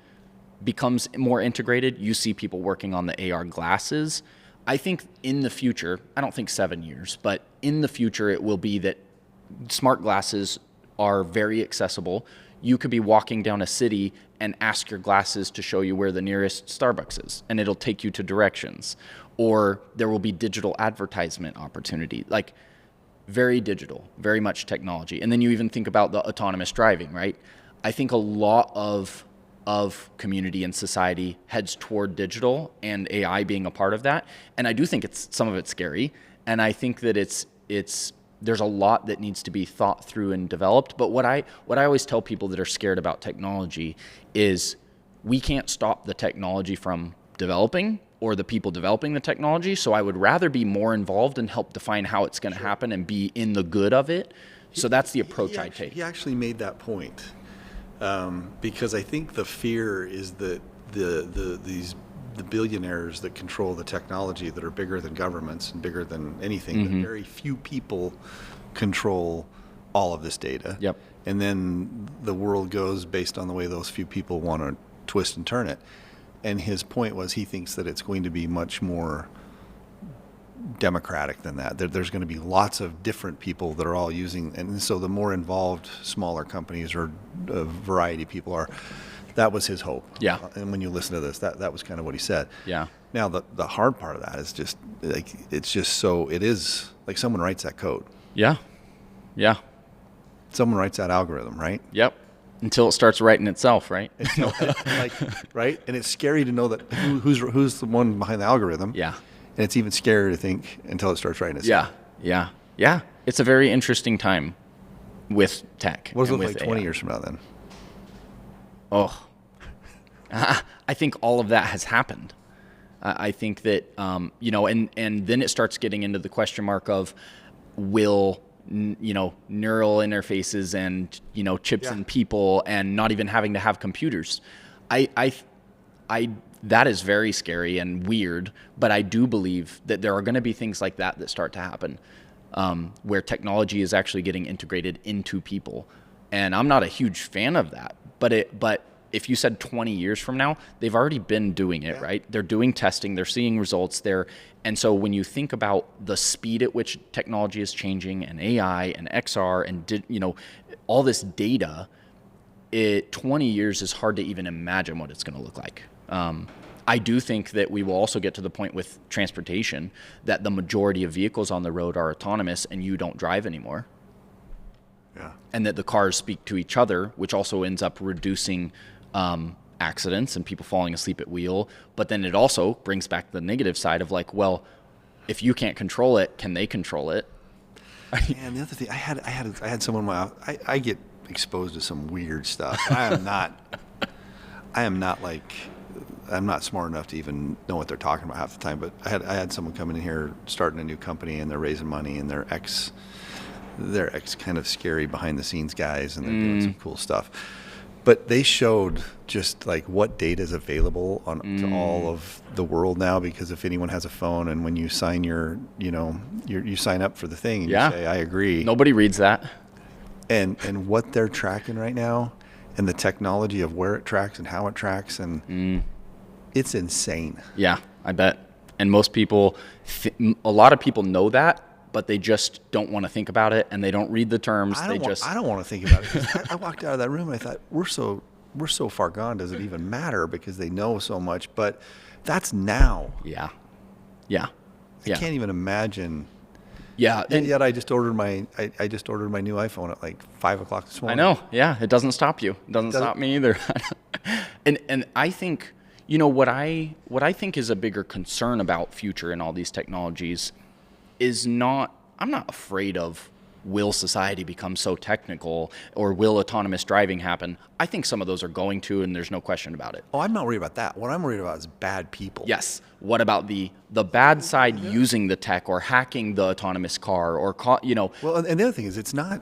becomes more integrated. You see people working on the AR glasses. I think in the future, I don't think 7 years, but in the future it will be that smart glasses are very accessible. You could be walking down a city and ask your glasses to show you where the nearest Starbucks is, and it'll take you to directions. Or there will be digital advertisement opportunity, like very digital, very much technology. And then you even think about the autonomous driving, right? I think a lot of of community and society heads toward digital and AI being a part of that. And I do think some of it's scary. And I think that there's a lot that needs to be thought through and developed. But what I always tell people that are scared about technology is we can't stop the technology from developing or the people developing the technology. So I would rather be more involved and help define how it's going to happen and be in the good of it. So that's the approach I take. He actually made that point because I think the fear is that the billionaires that control the technology that are bigger than governments and bigger than anything, that very few people control all of this data. Yep. And then the world goes based on the way those few people want to twist and turn it. And his point was he thinks that it's going to be much more democratic than that. There's going to be lots of different people that are all using, and so the more involved smaller companies or a variety of people are, that was his hope. Yeah. And when you listen to this, that was kind of what he said. Yeah. Now the hard part of that is just like, it's just so, it is like someone writes that code. Yeah. Yeah. Someone writes that algorithm, right? Yep. Until it starts writing itself, right? Right? And it's scary to know that who's the one behind the algorithm. Yeah. And it's even scarier to think until it starts writing itself. Yeah. It's a very interesting time with tech. What does it look like 20 AI. years from now then? Oh, I think all of that has happened. I think that, and then it starts getting into the question mark of will, neural interfaces and, chips in people and not even having to have computers. That is very scary and weird, but I do believe that there are going to be things like that start to happen, where technology is actually getting integrated into people. And I'm not a huge fan of that, but if you said 20 years from now, they've already been doing it, right? They're doing testing, they're seeing results there. And so when you think about the speed at which technology is changing and AI and XR and, all this data, 20 years is hard to even imagine what it's going to look like. I do think that we will also get to the point with transportation that the majority of vehicles on the road are autonomous and you don't drive anymore. Yeah. And that the cars speak to each other, which also ends up reducing accidents and people falling asleep at wheel. But then it also brings back the negative side of like, well, if you can't control it, can they control it? And the other thing, I had someone I get exposed to some weird stuff. I'm not smart enough to even know what they're talking about half the time. But I had someone coming in here starting a new company and they're raising money and they're ex kind of scary behind the scenes guys and they're doing some cool stuff. But they showed just like what data is available to all of the world now, because if anyone has a phone and when you sign you sign up for the thing and you say, I agree. Nobody reads that. And what they're tracking right now and the technology of where it tracks and how it tracks, and it's insane. Yeah, I bet. And most people, a lot of people know that, but they just don't want to think about it and they don't read the terms. I don't want to think about it. I walked out of that room and I thought, we're so far gone. Does it even matter? Because they know so much, but that's now. Yeah. I can't even imagine. Yeah. And yet I just ordered my new iPhone at like 5:00 this morning. I know. Yeah. It doesn't stop you. It doesn't stop me either. And I think, what I think is a bigger concern about future and all these technologies is I'm not afraid of will society become so technical or will autonomous driving happen. I think some of those are going to, and there's no question about it. Oh, I'm not worried about that. What I'm worried about is bad people. Yes. What about the bad side using the tech or hacking the autonomous car or, Well, and the other thing is it's not,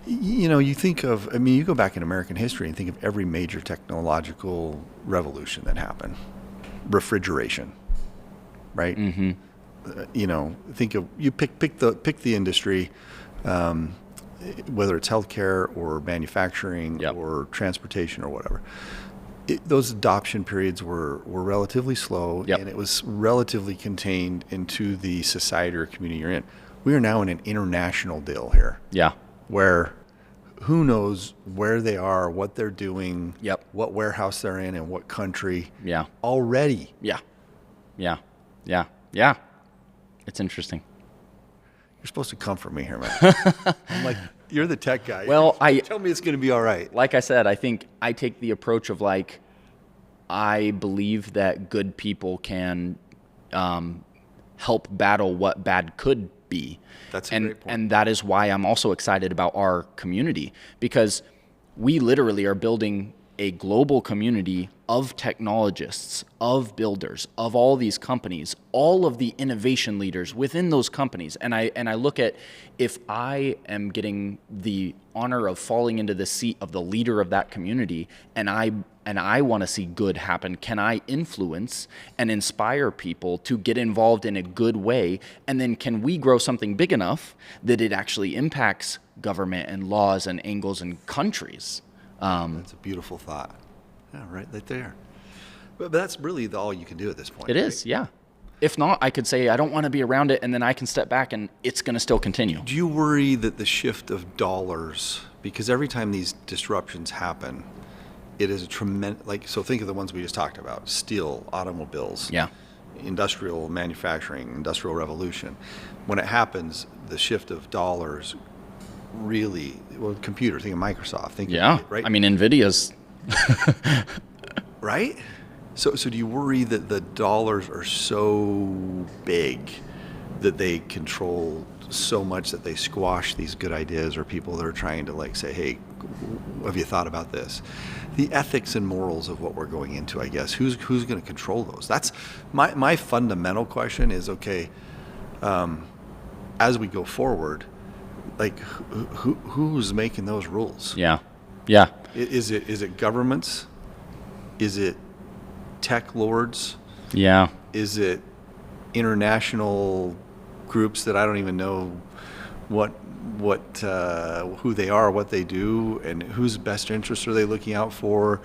you think of, you go back in American history and think of every major technological revolution that happened. Refrigeration, right? Mm-hmm. Think of, you pick the industry, whether it's healthcare or manufacturing or transportation or whatever. Those adoption periods were relatively slow, and it was relatively contained into the society or community you're in. We are now in an international deal here. Yeah. Where who knows where they are, what they're doing, what warehouse they're in, and what country. Yeah. Already. Yeah. It's interesting. You're supposed to comfort me here, man. I'm like, You're the tech guy. Well, tell me it's going to be all right. like I said, I think I take the approach of like, I believe that good people can help battle what bad could be. That's a great point. And that is why I'm also excited about our community, because we literally are building a global community of technologists, of builders, of all these companies, all of the innovation leaders within those companies. And I look at, if I am getting the honor of falling into the seat of the leader of that community, and I want to see good happen, can I influence and inspire people to get involved in a good way? And then can we grow something big enough that it actually impacts government and laws and angles and countries? That's a beautiful thought. Yeah, right there. But that's really all you can do at this point. It is, yeah. If not, I could say I don't want to be around it, and then I can step back and it's going to still continue. Do you worry that the shift of dollars, because every time these disruptions happen, it is a tremendous, so think of the ones we just talked about, steel, automobiles, Yeah. industrial manufacturing, industrial revolution. When it happens, the shift of dollars really, computers, think of Microsoft. Yeah, right? I mean, NVIDIA's... Right? So do you worry that the dollars are so big that they control so much that they squash these good ideas or people that are trying to say, hey, have you thought about this? The ethics and morals of what we're going into, I guess. Who's going to control those? That's my fundamental question is, okay, as we go forward, who's making those rules? Yeah. Yeah. Is it governments? Is it tech lords? Yeah. Is it international groups that I don't even know who they are, what they do, and whose best interests are they looking out for?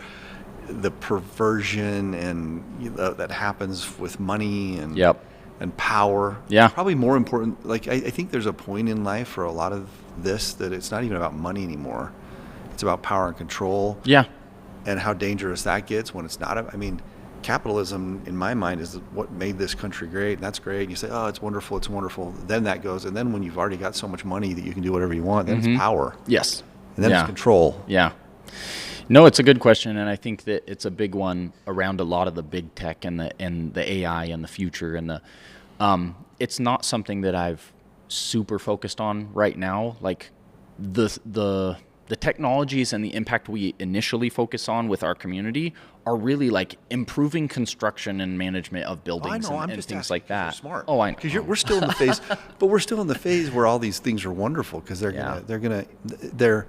The perversion and that happens with money and Yep. and power. Yeah. Probably more important. I think there's a point in life for a lot of this that it's not even about money anymore. It's about power and control. Yeah. And how dangerous that gets when it's not. I mean, capitalism, in my mind, is what made this country great, and that's great. And you say, oh, it's wonderful, it's wonderful. Then that goes, and then when you've already got so much money that you can do whatever you want, then it's power. Yes. And then it's control. Yeah. No, it's a good question, and I think that it's a big one around a lot of the big tech and the AI and the future and it's not something that I've super focused on right now. Like the technologies and the impact we initially focus on with our community are really improving construction and management of buildings and things like that. You're smart. Oh, I know. Because we're still in the phase, but we're still in the phase where all these things are wonderful because they're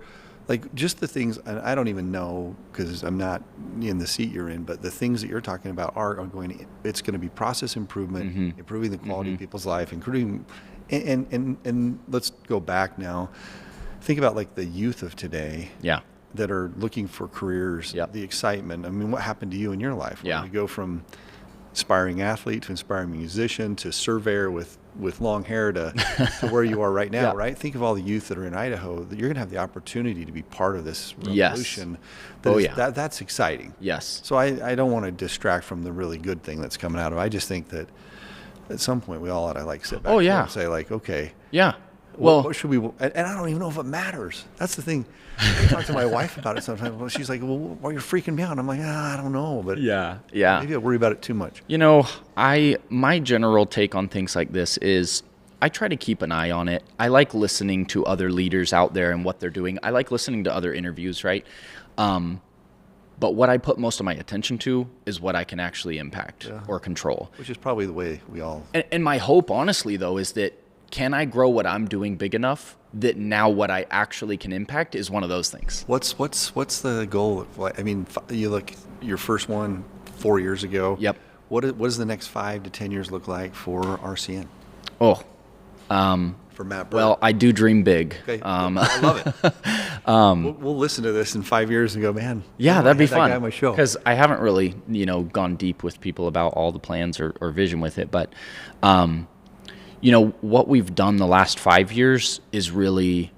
just the things, and I don't even know because I'm not in the seat you're in, but the things that you're talking about are going to, it's going to be process improvement, improving the quality of people's life, including, and let's go back now. Think about the youth of today that are looking for careers, the excitement. I mean, what happened to you in your life? Yeah. You go from aspiring athlete to inspiring musician to surveyor with long hair to where you are right now, right? Think of all the youth that are in Idaho, that you're going to have the opportunity to be part of this revolution. That's exciting. Yes. So I don't want to distract from the really good thing that's coming out of it. I just think that at some point we all ought to sit back and say okay. Yeah. Well, what should we? And I don't even know if it matters. That's the thing. I talk to my wife about it sometimes. Well, she's like, "Well, why are you freaking me out?" And I'm like, I don't know, but yeah. Maybe I worry about it too much. My general take on things like this is I try to keep an eye on it. I like listening to other leaders out there and what they're doing. I like listening to other interviews, right? But what I put most of my attention to is what I can actually impact or control. Which is probably the way we all. And my hope, honestly, though, is that can I grow what I'm doing big enough that now what I actually can impact is one of those things. What's the goal? I mean, you look your first one 4 years ago. Yep. What does the next 5 to 10 years look like for RCN? For Matt Byrd. Well, I do dream big. Okay. I love it. We'll listen to this in 5 years and go, man. Yeah, that'd be fun. That guy on my show. Because I haven't really, gone deep with people about all the plans or vision with it, but. What we've done the last 5 years is really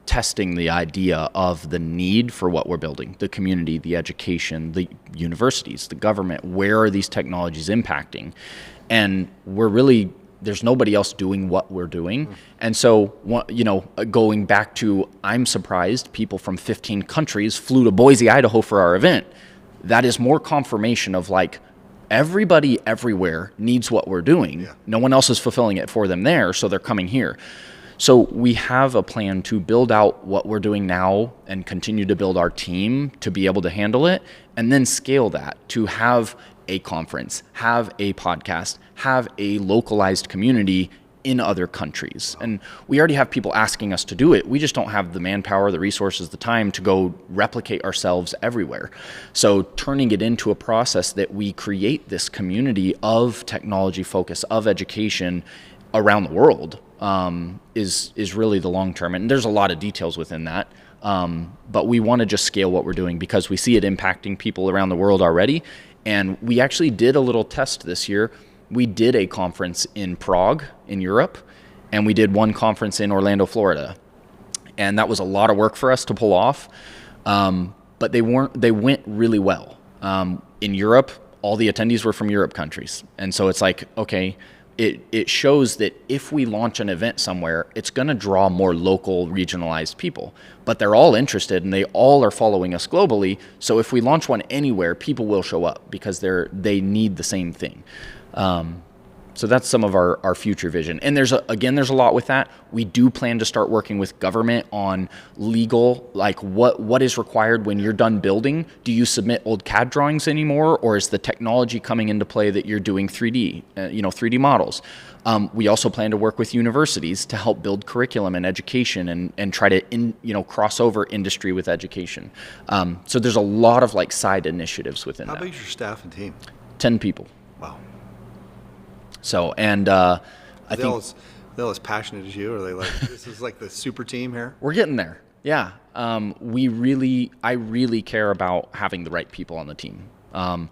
testing the idea of the need for what we're building, the community, the education, the universities, the government. Where are these technologies impacting? And we're really there's nobody else doing what we're doing. And so, going back to, I'm surprised people from 15 countries flew to Boise, Idaho for our event. That is more confirmation of like, everybody everywhere needs what we're doing. Yeah. No one else is fulfilling it for them there, so they're coming here. So we have a plan to build out what we're doing now and continue to build our team to be able to handle it, and then scale that to have a conference, have a podcast, have a localized community in other countries. And we already have people asking us to do it. We just don't have the manpower, the resources, the time to go replicate ourselves everywhere. So turning it into a process that we create this community of technology focus, of education around the world, is really the long term. And there's a lot of details within that. But we want to just scale what we're doing because we see it impacting people around the world already. And we actually did a little test this year. We did a conference in Prague in Europe, and we did one conference in Orlando, Florida. And that was a lot of work for us to pull off. But they went really well. In Europe, all the attendees were from Europe countries. And so it's like, okay, it shows that if we launch an event somewhere, it's going to draw more local, regionalized people. But they're all interested, and they all are following us globally. So if we launch one anywhere, people will show up because they need the same thing. So that's some of our future vision. And there's a lot with that. We do plan to start working with government on legal, like what is required when you're done building. Do you submit old CAD drawings anymore, or is the technology coming into play that you're doing 3D models? We also plan to work with universities to help build curriculum and education and try to cross over industry with education. So there's a lot of like side initiatives within that. How big is your staff and team? 10 people. Wow. So, and I think they're as passionate as you. Are they like, this is like the super team here? we're getting there. Yeah. I really care about having the right people on the team. I've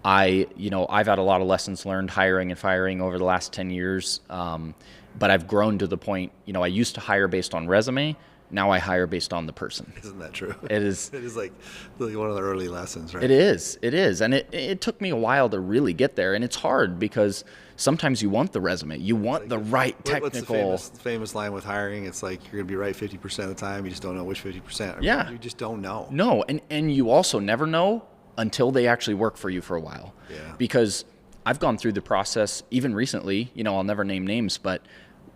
had a lot of lessons learned hiring and firing over the last 10 years. But I've grown to the point, I used to hire based on resume. Now I hire based on the person. Isn't that true? It is. It is like one of the early lessons, right? It is. And it took me a while to really get there. And it's hard because sometimes you want the resume. You want the right technical. What's the famous line with hiring? It's like you're going to be right 50% of the time. You just don't know which 50%. Yeah. You just don't know. No. And you also never know until they actually work for you for a while. Yeah. Because I've gone through the process even recently. I'll never name names, but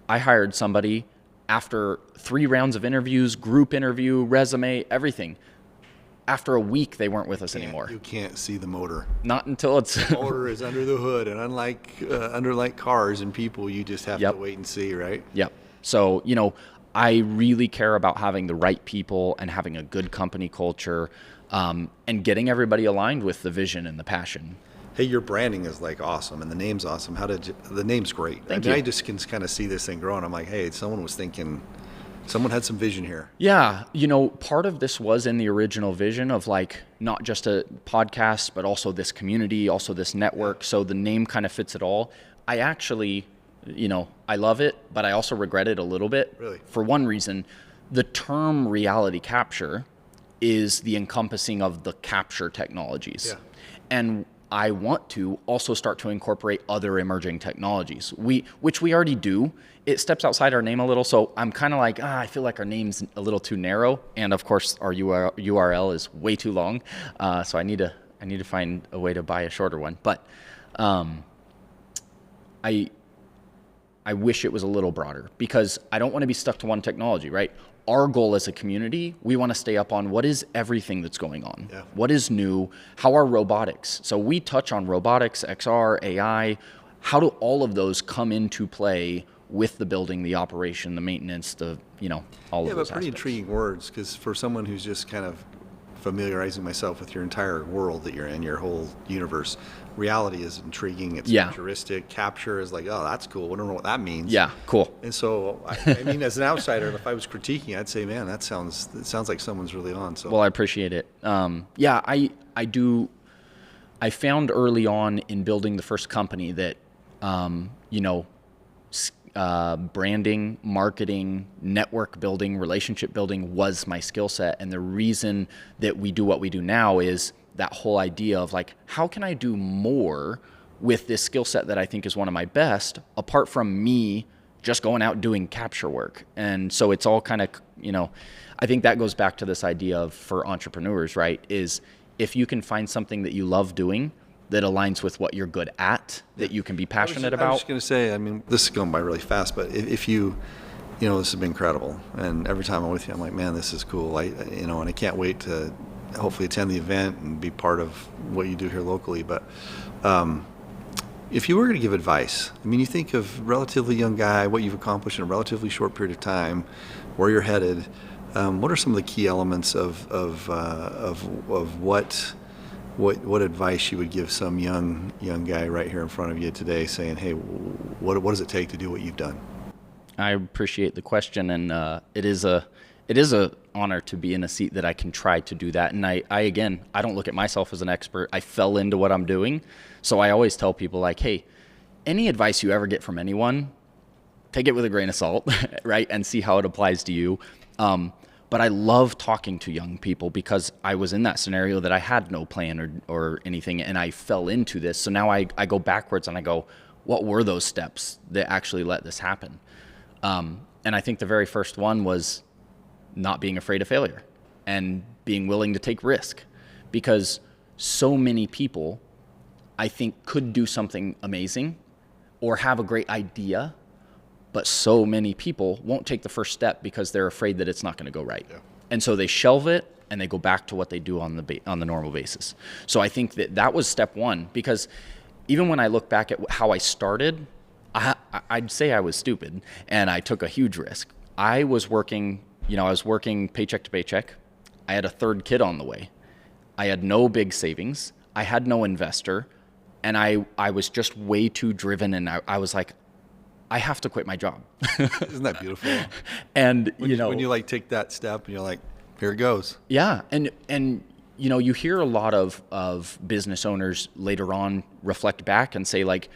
I hired somebody after 3 rounds of interviews, group interview, resume, everything. After a week, they weren't with us anymore. You can't see the motor. Not until it's... The motor is under the hood, and unlike cars and people, you just have to wait and see, right? Yep. So, I really care about having the right people and having a good company culture, and getting everybody aligned with the vision and the passion. Hey, your branding is like awesome, and the name's awesome. The name's great. Thank you. I just can kind of see this thing growing. I'm like, hey, someone had some vision here. Yeah, part of this was in the original vision of like not just a podcast, but also this community, also this network. So the name kind of fits it all. I actually, I love it, but I also regret it a little bit. Really? For one reason, the term reality capture is the encompassing of the capture technologies. Yeah. And I want to also start to incorporate other emerging technologies, which we already do. It steps outside our name a little, so I'm kind of like, I feel like our name's a little too narrow, and of course our URL is way too long, so I need to find a way to buy a shorter one. But I wish it was a little broader because I don't want to be stuck to one technology, right? Our goal as a community, we want to stay up on what is everything that's going on. Yeah. What is new? How are robotics? So we touch on robotics, XR, AI. How do all of those come into play with the building, the operation, the maintenance, all of those Yeah, but pretty aspects? intriguing words, because for someone who's just kind of familiarizing myself with your entire world that you're in, your whole universe, reality is intriguing. It's futuristic. Capture is like, oh, that's cool. I don't know what that means. Yeah, cool. And so, I mean, as an outsider, if I was critiquing, I'd say, man, it sounds like someone's really on. So, Well, I appreciate it. Yeah, I do. I found early on in building the first company that, branding, marketing, network building, relationship building was my skill set. And the reason that we do what we do now is that whole idea of like, how can I do more with this skill set that I think is one of my best, apart from me just going out doing capture work. And so it's all kind of, I think that goes back to this idea of, for entrepreneurs, right, is if you can find something that you love doing that aligns with what you're good at, that you can be passionate about. I was just going to say, I mean, this is going by really fast, but if you, this has been incredible. And every time I'm with you, I'm like, man, this is cool. And I can't wait to hopefully attend the event and be part of what you do here locally. But if you were going to give advice, I mean, you think of relatively young guy, what you've accomplished in a relatively short period of time, where you're headed. What are some of the key elements of what advice you would give some young guy right here in front of you today, saying, hey, what does it take to do what you've done? I appreciate the question, and it is a honor to be in a seat that I can try to do that. And I don't look at myself as an expert. I fell into what I'm doing. So I always tell people, like, hey, any advice you ever get from anyone, take it with a grain of salt, right? And see how it applies to you. But I love talking to young people because I was in that scenario that I had no plan or anything, and I fell into this. So now I go backwards and I go, what were those steps that actually let this happen? And I think the very first one was not being afraid of failure and being willing to take risk, because so many people, I think, could do something amazing or have a great idea, but so many people won't take the first step because they're afraid that it's not going to go right. Yeah. And so they shelve it and they go back to what they do on the normal basis. So I think that was step one, because even when I look back at how I started, I'd say I was stupid and I took a huge risk. I was working paycheck to paycheck. I had a third kid on the way. I had no big savings. I had no investor. And I was just way too driven, and I was like, I have to quit my job. Isn't that beautiful? And when you like take that step and you're like, here it goes. Yeah. And you hear a lot of business owners later on reflect back and say, like,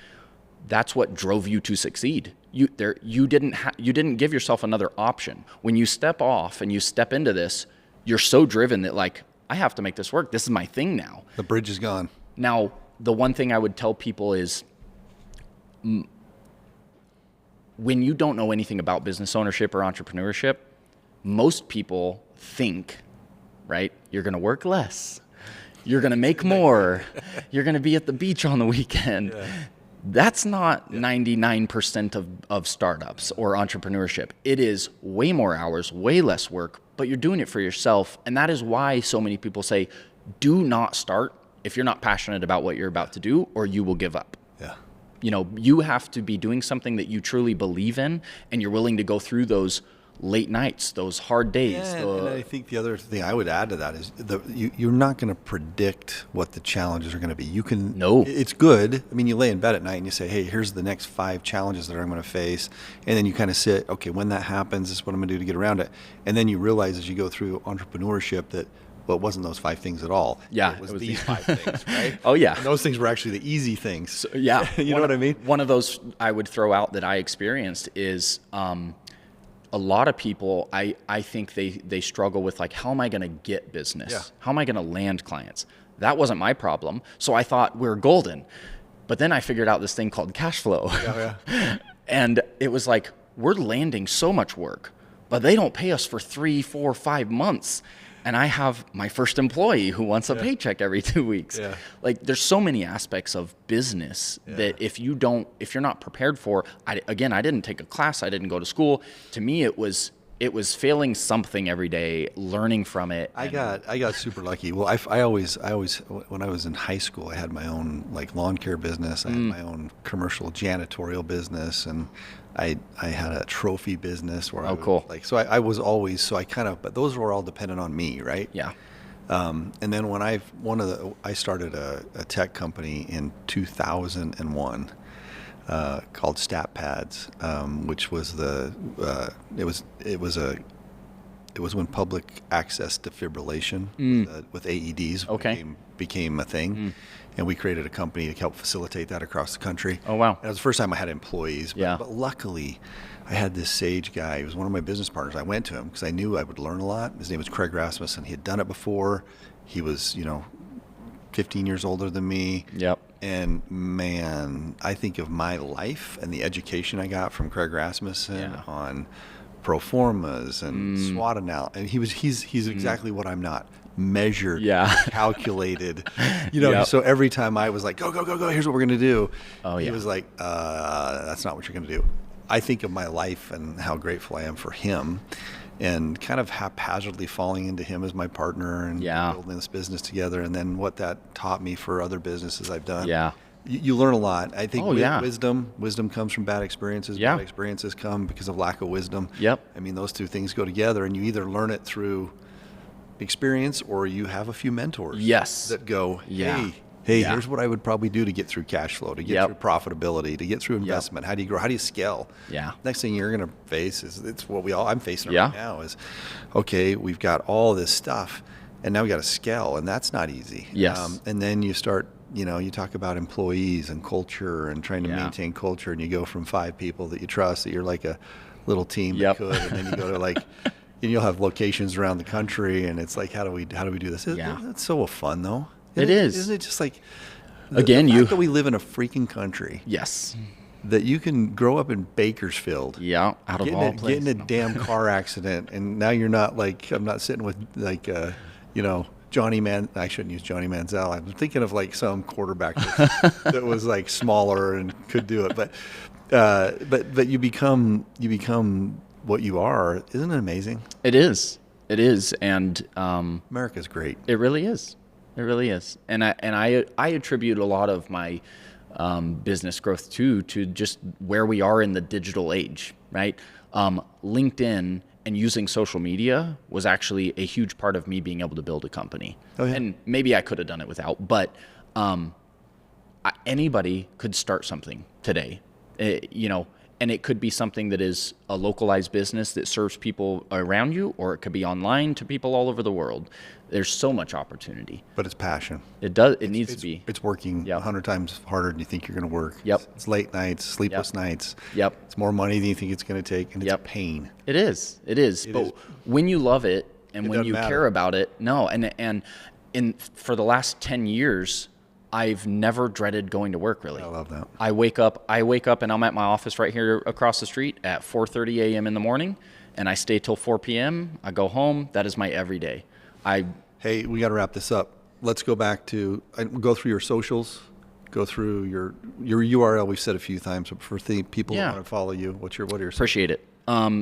that's what drove you to succeed. You didn't give yourself another option. When you step off and you step into this, you're so driven that, like, I have to make this work. This is my thing now. The bridge is gone. Now, the one thing I would tell people is, when you don't know anything about business ownership or entrepreneurship, most people think, right, you're going to work less, you're going to make more, you're going to be at the beach on the weekend. Yeah. That's not 99% of startups or entrepreneurship. It is way more hours, way less work, but you're doing it for yourself. And that is why so many people say, do not start if you're not passionate about what you're about to do, or you will give up. Yeah. You have to be doing something that you truly believe in, and you're willing to go through those late nights, those hard days. Yeah, and I think the other thing I would add to that is you're not going to predict what the challenges are going to be. You can. No. It's good. I mean, you lay in bed at night and you say, hey, here's the next 5 challenges that I'm going to face. And then you kind of sit, okay, when that happens, this is what I'm going to do to get around it. And then you realize as you go through entrepreneurship that, well, it wasn't those 5 things at all. Yeah. It was these 5 things, right? Oh, yeah. And those things were actually the easy things. So, yeah. You know what I mean? One of those I would throw out that I experienced is a lot of people, I think they struggle with, like, how am I going to get business? Yeah. How am I going to land clients? That wasn't my problem. So I thought we're golden. But then I figured out this thing called cash flow. Yeah. And it was like, we're landing so much work, but they don't pay us for 3, 4, 5 months. And I have my first employee who wants a paycheck every 2 weeks. Yeah. Like, there's so many aspects of business that if you're not prepared for, I didn't take a class, I didn't go to school. To me, it was failing something every day, learning from it. I got super lucky. Well, I always when I was in high school, I had my own, like, lawn care business. I had my own commercial janitorial business, and I had a trophy business where cool. But those were all dependent on me, right? Yeah. And then when I started a tech company in 2001 called Stat Pads, which was it was when public access defibrillation with AEDs became a thing. And we created a company to help facilitate that across the country. Oh, wow. And it was the first time I had employees. Yeah. But luckily, I had this sage guy. He was one of my business partners. I went to him because I knew I would learn a lot. His name was Craig Rasmussen. He had done it before. He was, 15 years older than me. Yep. And man, I think of my life and the education I got from Craig Rasmussen on pro formas and SWOT analysis. And he's exactly what I'm not. Measured, calculated. So every time I was like, go, here's what we're going to do. He was like, that's not what you're going to do. I think of my life and how grateful I am for him, and kind of haphazardly falling into him as my partner and building this business together, and then what that taught me for other businesses I've done. You learn a lot. I think wisdom comes from bad experiences. Bad experiences come because of lack of wisdom. I mean, those two things go together, and you either learn it through experience or you have a few mentors that go, hey, here's what I would probably do to get through cash flow, to get through profitability, to get through investment. How do you grow? How do you scale? Next thing you're going to face is, it's what I'm facing right now is, okay, we've got all this stuff and now we got to scale, and that's not easy. And then you start, you talk about employees and culture and trying to maintain culture, and you go from 5 people that you trust, that you're like a little team that could, and then you go to like, and you'll have locations around the country, and it's like, how do we do this? It's so fun though. Isn't it just like, the fact that we live in a freaking country. That you can grow up in Bakersfield. Out of all places. Get in a damn car accident, and now you're not like, I'm not sitting with like, Johnny I shouldn't use Johnny Manziel. I'm thinking of like some quarterback that was like smaller and could do it. But you become what you are. Isn't it amazing? It is. And America's great. It really is. And I attribute a lot of my business growth to just where we are in the digital age, right? LinkedIn and using social media was actually a huge part of me being able to build a company. And maybe I could have done it without, but anybody could start something today, and it could be something that is a localized business that serves people around you, or it could be online to people all over the world. There's so much opportunity. But it's passion. It does. It needs to be. It's working 100 times harder than you think you're going to work. It's late nights, sleepless nights. It's more money than you think it's going to take, and it's a pain. It is. But when you love it and when you care about it, for the last 10 years, I've never dreaded going to work, really. I love that. I wake up and I'm at my office right here across the street at 4:30 a.m. in the morning, and I stay till 4 p.m. I go home. That is my everyday. Hey, we got to wrap this up. Let's go back to, go through your socials, go through your URL. We've said a few times, but for the people who want to follow you, what are your Appreciate it.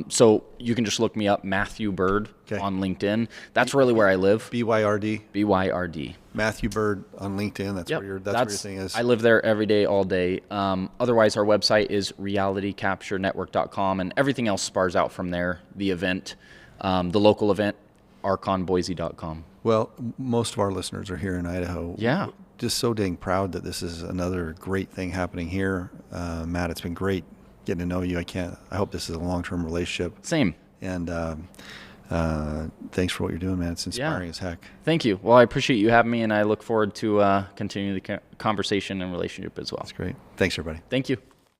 So you can just look me up, Matthew Byrd, on LinkedIn. That's really where I live. BYRD. BYRD. Matthew Byrd on LinkedIn. That's where your thing is. I live there every day, all day. Otherwise, our website is realitycapturenetwork.com, and everything else spars out from there. The event, the local event, archonboise.com. Well, most of our listeners are here in Idaho. Just so dang proud that this is another great thing happening here. Matt, it's been great getting to know you. I hope this is a long-term relationship. Same. And thanks for what you're doing, man. It's inspiring as heck. Thank you. Well, I appreciate you having me, and I look forward to continuing the conversation and relationship as well. That's great. Thanks, everybody. Thank you.